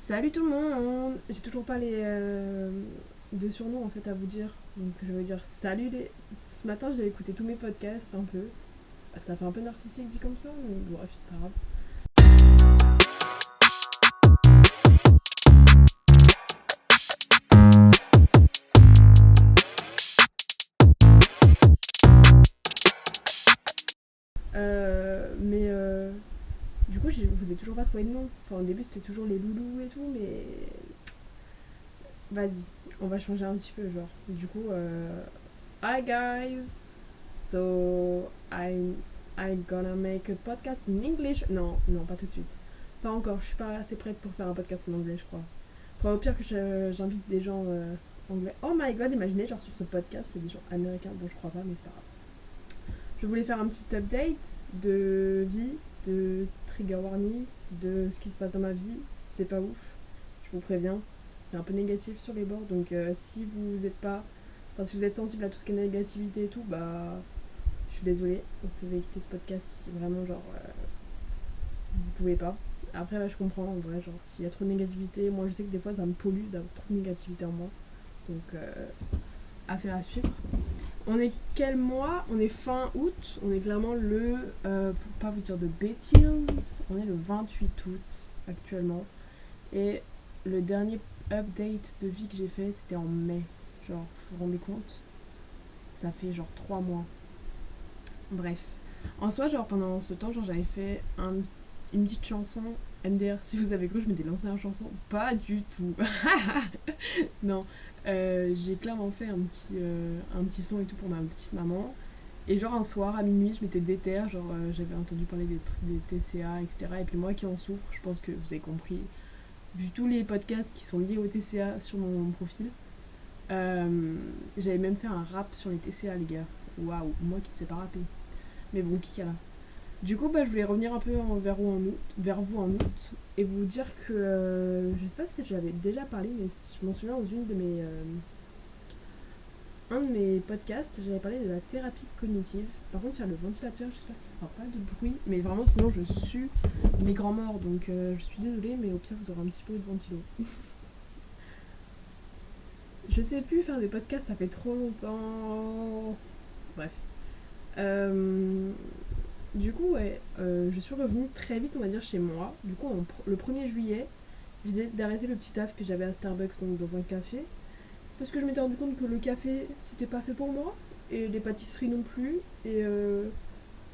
Salut tout le monde. J'ai toujours pas les deux surnoms en fait à vous dire. Donc je vais dire salut les... Ce matin j'ai écouté tous mes podcasts un peu. Ça fait un peu narcissique dit comme ça, mais bref, c'est pas grave. Mais du coup, je vous ai toujours pas trouvé de nom. Enfin, au début, c'était toujours les loulous et tout, mais vas-y, on va changer un petit peu, genre. Du coup, hi guys, so I'm gonna make a podcast in English. Non, non, pas tout de suite. Pas encore, je suis pas assez prête pour faire un podcast en anglais, je crois. Enfin, au pire que j'invite des gens anglais. Oh my god, imaginez, genre sur ce podcast, il y a des gens américains. Bon, je crois pas, mais c'est pas grave. Je voulais faire un petit update de vie, de trigger warning, de ce qui se passe dans ma vie. C'est pas ouf, je vous préviens. C'est un peu négatif sur les bords, donc si vous êtes pas. Enfin, si vous êtes sensible à tout ce qui est négativité et tout, bah. Je suis désolée, vous pouvez quitter ce podcast si vraiment, genre. Vous pouvez pas. Après, je comprends, en vrai, genre, s'il y a trop de négativité, moi je sais que des fois ça me pollue d'avoir trop de négativité en moi. Donc, affaire à suivre. On est quel mois? On est fin août. On est clairement pour pas vous dire de bêtises, on est le 28 août actuellement. Et le dernier update de vie que j'ai fait, c'était en mai. Genre, vous vous rendez compte? Ça fait genre 3 mois. Bref. En soi, genre, pendant ce temps, genre, j'avais fait une petite chanson. MDR, si vous avez cru, je m'étais lancée en chanson. Pas du tout. Non. J'ai clairement fait un petit son et tout pour ma petite maman. Et genre un soir à minuit, je m'étais déterre, genre j'avais entendu parler des trucs des TCA, etc. Et puis moi qui en souffre, je pense que vous avez compris, vu tous les podcasts qui sont liés au TCA sur mon profil, j'avais même fait un rap sur les TCA, les gars. Waouh, moi qui ne sais pas rapper. Mais bon, qui a là. Du coup, bah, je voulais revenir un peu vers vous en août et vous dire que je sais pas si j'avais déjà parlé, mais je m'en souviens dans un de mes podcasts, j'avais parlé de la thérapie cognitive. Par contre, il y a le ventilateur, j'espère que ça fera pas de bruit. Mais vraiment, sinon, je sue des grands morts. Donc, je suis désolée, mais au pire, vous aurez un petit peu de ventilo. Je sais plus faire des podcasts, ça fait trop longtemps. Bref. Euh, du coup, ouais, je suis revenue très vite, on va dire, chez moi. Du coup, le 1er juillet, je disais d'arrêter le petit taf que j'avais à Starbucks, donc dans un café. Parce que je m'étais rendu compte que le café, c'était pas fait pour moi. Et les pâtisseries non plus. Et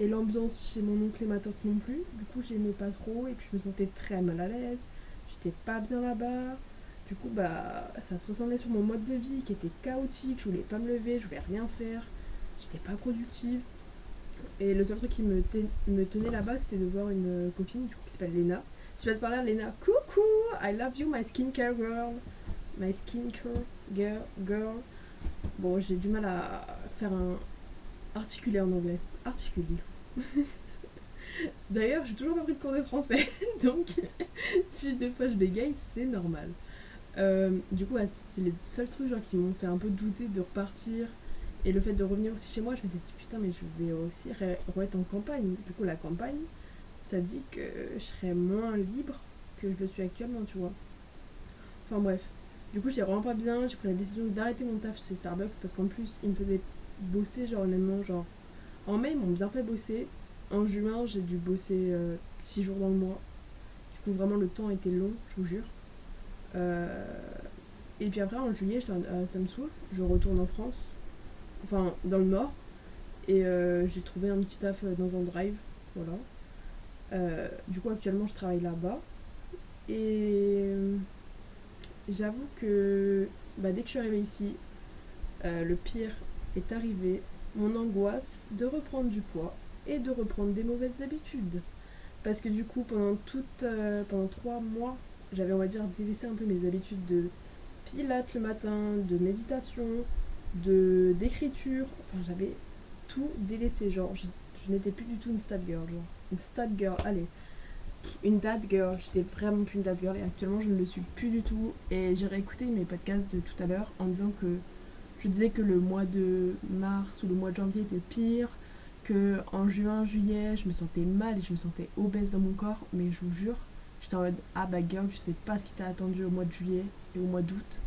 l'ambiance chez mon oncle et ma tante non plus. Du coup, j'aimais pas trop. Et puis, je me sentais très mal à l'aise. J'étais pas bien là-bas. Du coup, bah, ça se ressentait sur mon mode de vie qui était chaotique. Je voulais pas me lever, je voulais rien faire. J'étais pas productive. Et le seul truc qui me tenait là-bas, c'était de voir une copine du coup, qui s'appelle Lena. Si tu passes par là, Lena, coucou, I love you, my skincare girl. My skincare girl. Bon, j'ai du mal à faire un articulé en anglais. Articule. D'ailleurs, j'ai toujours pas pris de cours de français, donc si des fois je bégaye, c'est normal. Du coup, ouais, c'est les seuls trucs genre, qui m'ont fait un peu douter de repartir. Et le fait de revenir aussi chez moi, je m'étais dit putain, mais je vais aussi être en campagne. Du coup, la campagne, ça dit que je serais moins libre que je le suis actuellement, tu vois. Enfin bref. Du coup, j'étais vraiment pas bien. J'ai pris la décision d'arrêter mon taf chez Starbucks parce qu'en plus, ils me faisaient bosser, genre honnêtement, genre. En mai, ils m'ont bien fait bosser. En juin, j'ai dû bosser 6 jours dans le mois. Du coup, vraiment, le temps était long, je vous jure. Euh, Et puis après, en juillet, ça me saoule. Je retourne en France, enfin, dans le Nord. Et j'ai trouvé un petit taf dans un drive. Voilà. Du coup, actuellement, je travaille là-bas. Et j'avoue que bah, dès que je suis arrivée ici, le pire est arrivé. Mon angoisse de reprendre du poids et de reprendre des mauvaises habitudes. Parce que du coup, pendant 3 mois, j'avais, on va dire, délaissé un peu mes habitudes de pilates le matin, de méditation, d'écriture. Enfin, j'avais tout délaissé. Genre, je n'étais plus du tout une stat girl. Genre, une stat girl, allez. Une dad girl. J'étais vraiment plus une dad girl. Et actuellement, je ne le suis plus du tout. Et j'ai réécouté mes podcasts de tout à l'heure en disant que je disais que le mois de mars ou le mois de janvier était pire, que en juin, juillet, je me sentais mal et je me sentais obèse dans mon corps, mais je vous jure, J'étais en mode, ah bah girl, tu sais pas ce qui t'a attendu au mois de juillet et au mois d'août.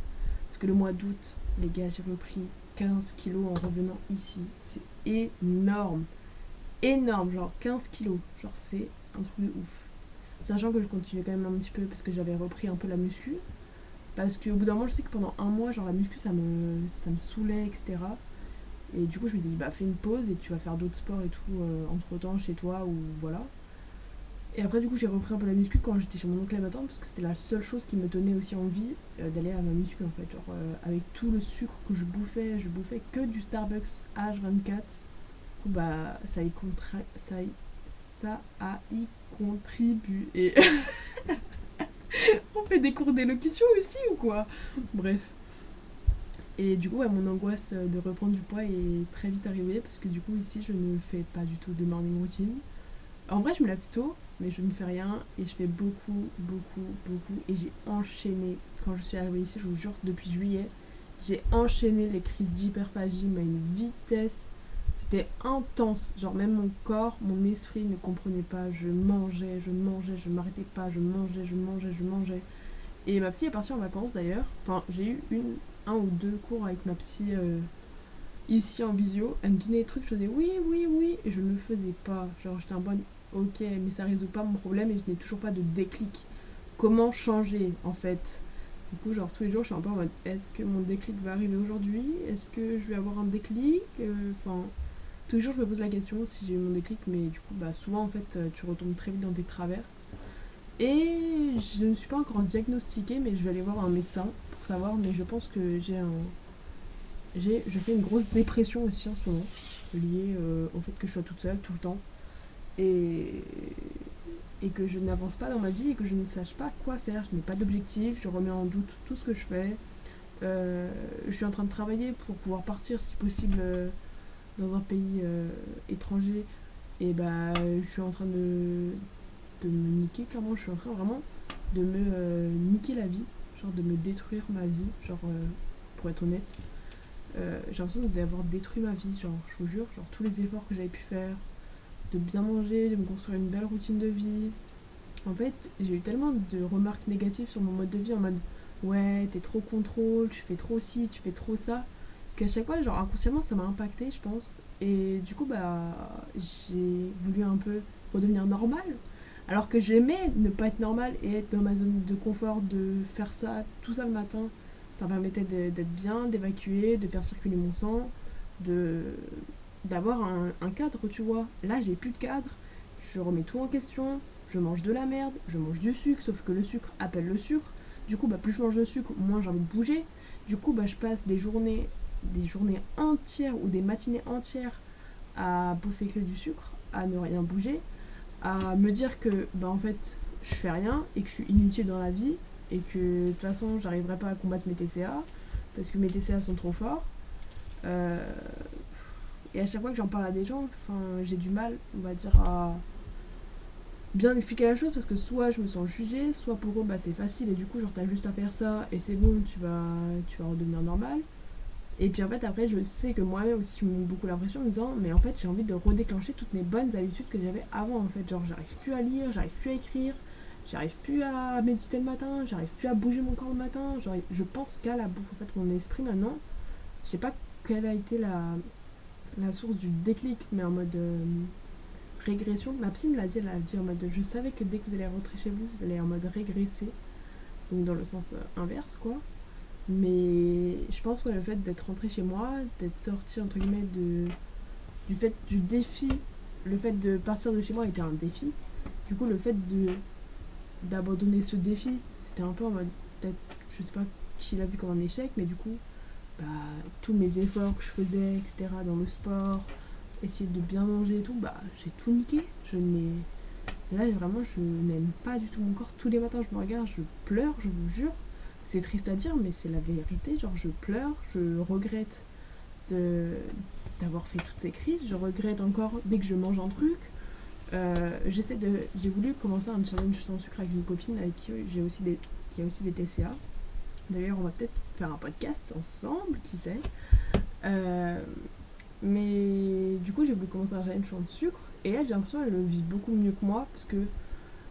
Parce que le mois d'août, les gars, j'ai repris 15 kilos en revenant ici. C'est énorme. Énorme, genre 15 kilos. Genre c'est un truc de ouf. Sachant que je continuais quand même un petit peu parce que j'avais repris un peu la muscu. Parce qu'au bout d'un moment, je sais que pendant un mois, genre la muscu, ça me saoulait, etc. Et du coup, je me dis, bah fais une pause et tu vas faire d'autres sports et tout entre temps chez toi ou voilà. Et après, du coup, j'ai repris un peu la muscu quand j'étais chez mon oncle et ma tante parce que c'était la seule chose qui me donnait aussi envie d'aller à ma muscu en fait. Genre, avec tout le sucre que je bouffais que du Starbucks H24. Du coup, bah, ça a y contribué. On fait des cours d'élocution ici ou quoi? Bref. Et du coup, ouais, mon angoisse de reprendre du poids est très vite arrivée parce que du coup, ici, je ne fais pas du tout de morning routine. En vrai, je me lève tôt, mais je ne fais rien et je fais beaucoup, beaucoup, beaucoup. Et j'ai enchaîné, quand je suis arrivée ici, je vous jure, depuis juillet, j'ai enchaîné les crises d'hyperphagie, mais à une vitesse. C'était intense. Genre, même mon corps, mon esprit ne comprenait pas. Je mangeais, je m'arrêtais pas, je mangeais. Et ma psy est partie en vacances d'ailleurs. Enfin, j'ai eu un ou deux cours avec ma psy ici en visio. Elle me donnait des trucs, je disais oui, oui, oui, et je ne le faisais pas. Genre, j'étais en bonne, ok, mais ça résout pas mon problème et je n'ai toujours pas de déclic. Comment changer en fait? Du coup, genre, tous les jours, je suis un peu en mode est-ce que mon déclic va arriver aujourd'hui? Est-ce que je vais avoir un déclic? Enfin, tous les jours, je me pose la question si j'ai eu mon déclic, mais du coup, bah, souvent en fait, tu retombes très vite dans tes travers. Et je ne suis pas encore diagnostiquée, mais je vais aller voir un médecin pour savoir. Mais je pense que je fais une grosse dépression aussi en ce moment, liée au fait que je sois toute seule tout le temps. Et, et que je n'avance pas dans ma vie et que je ne sache pas quoi faire. Je n'ai pas d'objectif, je remets en doute tout ce que je fais. Je suis en train de travailler pour pouvoir partir si possible dans un pays étranger. Et bah, je suis en train de me niquer, clairement. Je suis en train vraiment de me niquer la vie, genre de me détruire ma vie, genre pour être honnête. J'ai l'impression d'avoir détruit ma vie, genre je vous jure, genre tous les efforts que j'avais pu faire, de bien manger, de me construire une belle routine de vie. En fait, j'ai eu tellement de remarques négatives sur mon mode de vie en mode ouais, t'es trop contrôle, tu fais trop ci, tu fais trop ça, qu'à chaque fois, genre inconsciemment, ça m'a impacté, je pense. Et du coup, bah, j'ai voulu un peu redevenir normale. Alors que j'aimais ne pas être normale et être dans ma zone de confort, de faire ça, tout ça le matin. Ça me permettait d'être bien, d'évacuer, de faire circuler mon sang, de d'avoir un cadre, tu vois. Là, j'ai plus de cadre, je remets tout en question, je mange de la merde, je mange du sucre, sauf que le sucre appelle le sucre. Du coup, bah, plus je mange de sucre, moins j'ai envie de bouger. Du coup, bah, je passe des journées entières ou des matinées entières à bouffer que du sucre, à ne rien bouger, à me dire que bah, en fait, je fais rien et que je suis inutile dans la vie et que de toute façon, j'arriverai pas à combattre mes TCA parce que mes TCA sont trop forts. Euh, et à chaque fois que j'en parle à des gens, j'ai du mal, on va dire, à bien expliquer la chose parce que soit je me sens jugée, soit pour eux bah, c'est facile et du coup genre t'as juste à faire ça et c'est bon, tu vas redevenir normal. Et puis en fait après je sais que moi-même aussi je me mets beaucoup la pression en me disant mais en fait j'ai envie de redéclencher toutes mes bonnes habitudes que j'avais avant en fait. Genre j'arrive plus à lire, j'arrive plus à écrire, j'arrive plus à méditer le matin, j'arrive plus à bouger mon corps le matin, genre je pense qu'à la bouffe en fait mon esprit maintenant. Je sais pas quelle a été la source du déclic mais en mode régression. Ma psy me l'a dit, elle a dit en mode je savais que dès que vous allez rentrer chez vous, vous allez en mode régresser. Donc dans le sens inverse quoi. Mais je pense que le fait d'être rentrée chez moi, d'être sortie entre guillemets du défi, le fait de partir de chez moi était un défi. Du coup le fait d'abandonner ce défi, c'était un peu en mode peut-être, je sais pas qui l'a vu comme un échec, mais du coup bah, tous mes efforts que je faisais, etc. dans le sport, essayer de bien manger et tout, bah j'ai tout niqué. Là vraiment je n'aime pas du tout mon corps. Tous les matins je me regarde, je pleure, je vous jure. C'est triste à dire mais c'est la vérité. Genre je pleure, je regrette de d'avoir fait toutes ces crises. Je regrette encore dès que je mange un truc. J'ai voulu commencer un challenge sans sucre avec une copine avec qui qui a aussi des TCA. D'ailleurs on va peut-être faire un podcast ensemble, qui sait. Mais du coup j'ai voulu commencer un challenge sans sucre et elle j'ai l'impression qu'elle le vit beaucoup mieux que moi parce que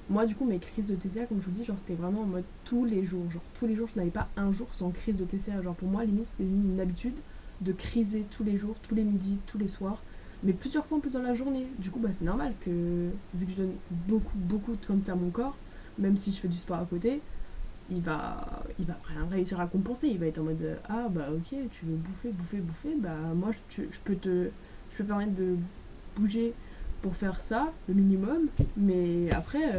Moi, du coup, mes crises de TCA, comme je vous dis, genre, c'était vraiment en mode tous les jours. Genre, tous les jours, je n'avais pas un jour sans crise de TCA. Genre, pour moi, limite, c'était une habitude de criser tous les jours, tous les midis, tous les soirs, mais plusieurs fois en plus dans la journée. Du coup, bah, c'est normal que, vu que je donne beaucoup de quantité à mon corps, même si je fais du sport à côté, il va rien réussir à compenser. Il va être en mode ah bah ok, tu veux bouffer, bah moi je peux te permettre de bouger pour faire ça, le minimum, mais après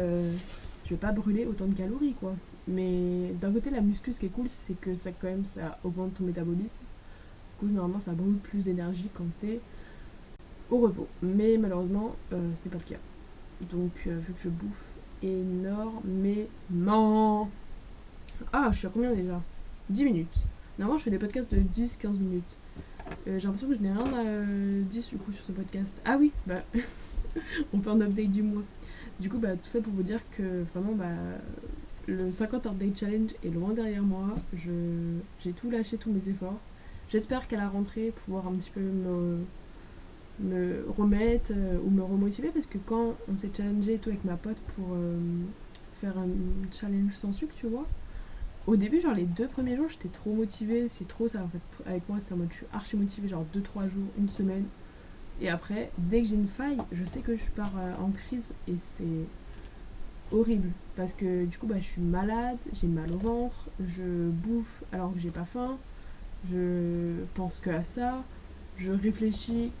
je vais pas brûler autant de calories quoi. Mais d'un côté la muscu ce qui est cool c'est que ça quand même ça augmente ton métabolisme. Du coup normalement ça brûle plus d'énergie quand t'es au repos. Mais malheureusement ce n'est pas le cas. Donc vu que je bouffe énormément. Ah, je suis à combien déjà 10 minutes. Normalement, je fais des podcasts de 10-15 minutes. J'ai l'impression que je n'ai rien à dire du coup sur ce podcast. Ah oui, bah, on fait un update du mois. Du coup, bah, tout ça pour vous dire que vraiment, bah, le 50 Update Challenge est loin derrière moi. J'ai tout lâché, tous mes efforts. J'espère qu'à la rentrée, pouvoir un petit peu me remettre ou me remotiver parce que quand on s'est challengé et tout avec ma pote pour faire un challenge sans sucre, tu vois, au début, genre les 2 premiers jours, j'étais trop motivée, c'est trop ça en fait. Avec moi, c'est en mode je suis archi motivée, genre 2-3 jours, une semaine. Et après, dès que j'ai une faille, je sais que je pars en crise et c'est horrible. Parce que du coup, bah, je suis malade, j'ai mal au ventre, je bouffe alors que j'ai pas faim, je pense que à ça, je réfléchis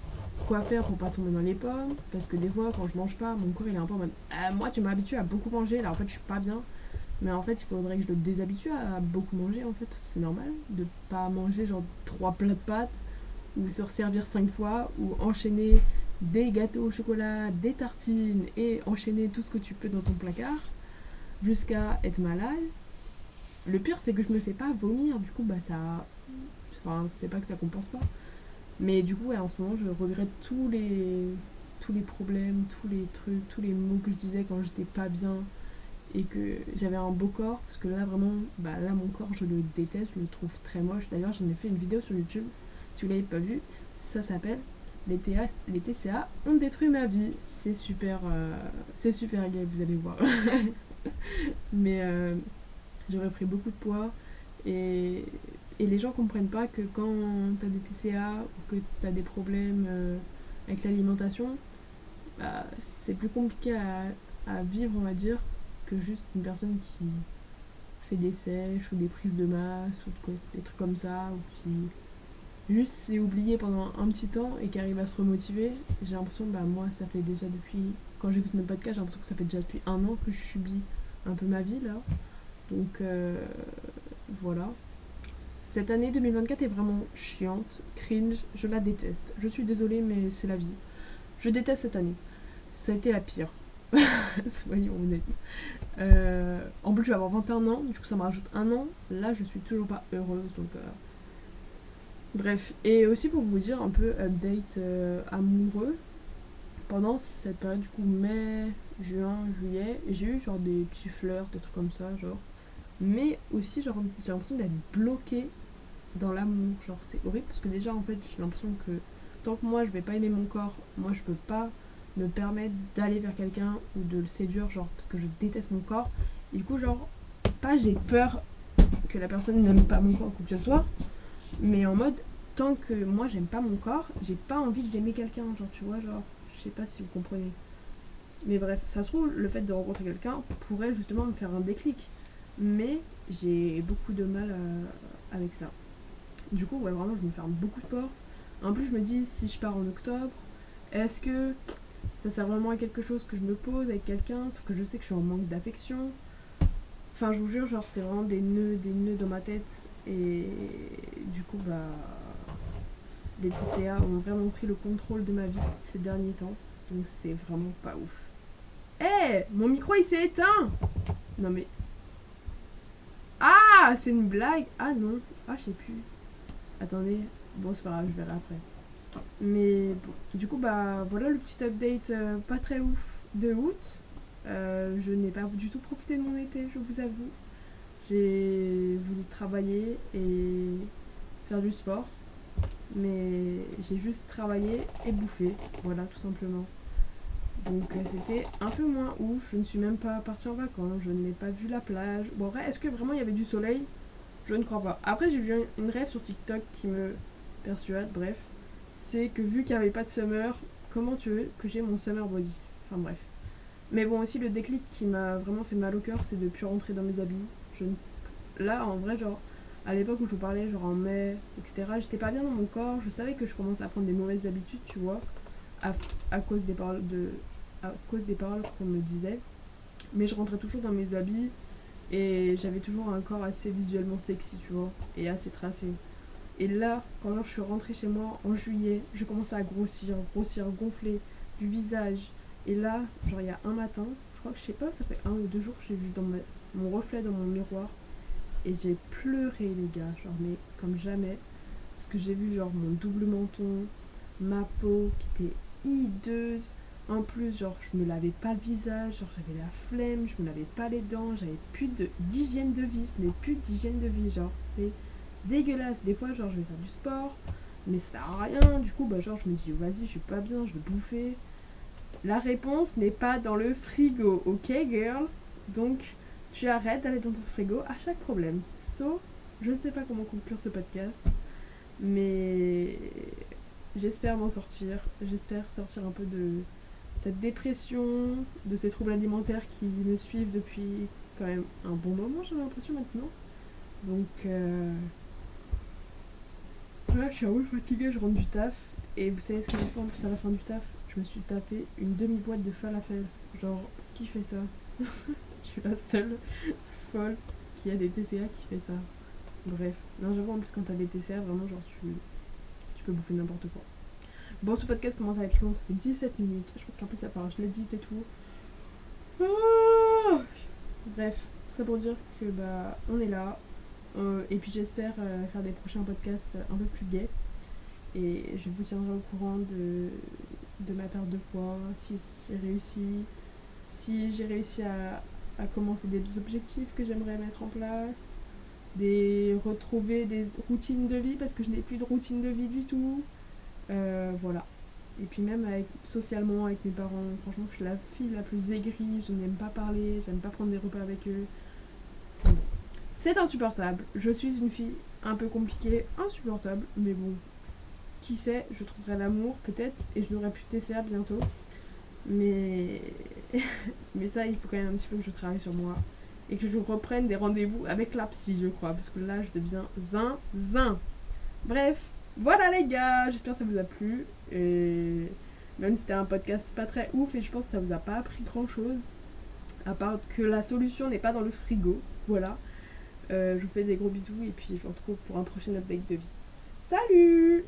quoi faire pour pas tomber dans les pommes. Parce que des fois, quand je mange pas, mon corps il est un peu en mode moi, tu m'as habitué à beaucoup manger, là en fait, je suis pas bien. Mais en fait, il faudrait que je le déshabitue à beaucoup manger, en fait. C'est normal de pas manger genre 3 plats de pâtes, ou se resservir 5 fois, ou enchaîner des gâteaux au chocolat, des tartines, et enchaîner tout ce que tu peux dans ton placard, jusqu'à être malade. Le pire, c'est que je me fais pas vomir, du coup, bah ça. Enfin, c'est pas que ça compense pas. Mais du coup, ouais, en ce moment, je regrette tous les problèmes, tous les trucs, tous les mots que je disais quand j'étais pas bien et que j'avais un beau corps parce que là vraiment bah là mon corps je le déteste, je le trouve très moche. D'ailleurs j'en ai fait une vidéo sur YouTube si vous l'avez pas vu, ça s'appelle les TCA ont détruit ma vie. C'est super gay, vous allez voir. Mais j'aurais pris beaucoup de poids et, et les gens comprennent pas que quand t'as des TCA ou que t'as des problèmes avec l'alimentation, bah, c'est plus compliqué à vivre on va dire que juste une personne qui fait des sèches ou des prises de masse ou des trucs comme ça ou qui juste s'est oublié pendant un petit temps et qui arrive à se remotiver. J'ai l'impression, bah moi ça fait déjà depuis, quand j'écoute mes podcasts, j'ai l'impression que ça fait déjà depuis 1 an que je subis un peu ma vie là. Donc voilà. Cette année 2024 est vraiment chiante, cringe, je la déteste. Je suis désolée mais c'est la vie. Je déteste cette année. Ça a été la pire. Soyons honnêtes. En plus, je vais avoir 21 ans, du coup, ça me rajoute 1 an. Là, je suis toujours pas heureuse, donc. Bref, et aussi pour vous dire un peu update amoureux. Pendant cette période, du coup, mai, juin, juillet, j'ai eu genre des petits flirts, des trucs comme ça, genre. Mais aussi, genre, j'ai l'impression d'être bloquée dans l'amour. Genre, c'est horrible parce que déjà, en fait, j'ai l'impression que tant que moi, je vais pas aimer mon corps, moi, je peux pas me permettre d'aller vers quelqu'un ou de le séduire, genre, parce que je déteste mon corps. Et du coup, genre, pas j'ai peur que la personne n'aime pas mon corps ou quoi que ce soit, mais en mode, tant que moi, j'aime pas mon corps, j'ai pas envie d'aimer quelqu'un, genre, tu vois, genre, je sais pas si vous comprenez. Mais bref, ça se trouve, le fait de rencontrer quelqu'un pourrait justement me faire un déclic. Mais j'ai beaucoup de mal avec ça. Du coup, ouais, vraiment, je me ferme beaucoup de portes. En plus, je me dis, si je pars en octobre, est-ce que ça sert vraiment à quelque chose que je me pose avec quelqu'un, sauf que je sais que je suis en manque d'affection. Enfin, je vous jure, genre, c'est vraiment des nœuds dans ma tête. Et du coup, bah, les TCA ont vraiment pris le contrôle de ma vie ces derniers temps. Donc, c'est vraiment pas ouf. Eh, mon micro, il s'est éteint. Non, mais... Ah, c'est une blague. Ah, non. Ah, je sais plus. Attendez. Bon, c'est pas grave, je verrai après. Mais bon, du coup, bah voilà le petit update pas très ouf de août. Je n'ai pas du tout profité de mon été, je vous avoue. J'ai voulu travailler et faire du sport, mais j'ai juste travaillé et bouffé, voilà, tout simplement. Donc c'était un peu moins ouf. Je ne suis même pas partie en vacances, je n'ai pas vu la plage. Bon, après, est-ce que vraiment il y avait du soleil? Je ne crois pas. Après, j'ai vu une rêve sur TikTok qui me persuade, bref. C'est que vu qu'il n'y avait pas de summer, comment tu veux que j'ai mon summer body? Enfin bref. Mais bon, aussi le déclic qui m'a vraiment fait mal au cœur, c'est de ne plus rentrer dans mes habits. Je ne... Là, en vrai, genre, à l'époque où je vous parlais, genre en mai, etc., j'étais pas bien dans mon corps. Je savais que je commençais à prendre des mauvaises habitudes, tu vois, à, à cause des paroles à cause des paroles qu'on me disait. Mais je rentrais toujours dans mes habits et j'avais toujours un corps assez visuellement sexy, tu vois, et assez tracé. Et là, quand genre, je suis rentrée chez moi en juillet, je commençais à grossir, gonfler du visage. Et là, genre il y a un matin, je crois que je sais pas, ça fait 1 ou 2 jours que j'ai vu mon reflet dans mon miroir. Et j'ai pleuré, les gars, genre, mais comme jamais. Parce que j'ai vu, genre, mon double menton, ma peau qui était hideuse. En plus, genre, je me lavais pas le visage, genre, j'avais la flemme, je me lavais pas les dents, j'avais plus d'hygiène de vie, je n'ai plus d'hygiène de vie, genre, c'est dégueulasse. Des fois, genre, je vais faire du sport, mais ça sert à rien. Du coup, bah, genre, je me dis, vas-y, je suis pas bien, je vais bouffer. La réponse n'est pas dans le frigo, ok, girl? Donc, tu arrêtes d'aller dans ton frigo à chaque problème. So, je sais pas comment conclure ce podcast, mais j'espère m'en sortir. J'espère sortir un peu de cette dépression, de ces troubles alimentaires qui me suivent depuis quand même un bon moment, j'ai l'impression maintenant. Donc, là, je suis un peu fatiguée, je rentre du taf. Et vous savez ce que j'ai fait en plus à la fin du taf? Je me suis tapé une demi-boîte de falafel. Genre, qui fait ça? Je suis la seule folle qui a des TCA qui fait ça. Bref. Non, j'avoue, en plus, quand t'as des TCA, vraiment, genre, tu peux bouffer n'importe quoi. Bon, ce podcast commence à être long, ça fait 17 minutes. Je pense qu'en plus, ça va falloir que je l'édite et tout. Ah, bref, tout ça pour dire que, bah, on est là. Et puis, j'espère faire des prochains podcasts un peu plus gays. Et je vous tiendrai au courant de ma perte de poids, si j'ai réussi à commencer des objectifs que j'aimerais mettre en place, retrouver des routines de vie parce que je n'ai plus de routine de vie du tout. Voilà. Et puis même socialement avec mes parents, franchement je suis la fille la plus aigrie, je n'aime pas parler, j'aime pas prendre des repas avec eux. Enfin, bon. C'est insupportable. Je suis une fille un peu compliquée, insupportable, mais bon, qui sait, je trouverai l'amour peut-être et je n'aurai plus de TCA bientôt. Mais... mais ça, il faut quand même un petit peu que je travaille sur moi et que je reprenne des rendez-vous avec la psy, je crois, parce que là, je deviens zinzin. Bref, voilà les gars, j'espère que ça vous a plu. Et même si c'était un podcast pas très ouf et je pense que ça vous a pas appris grand-chose, à part que la solution n'est pas dans le frigo. Voilà. Je vous fais des gros bisous et puis je vous retrouve pour un prochain update de vie. Salut!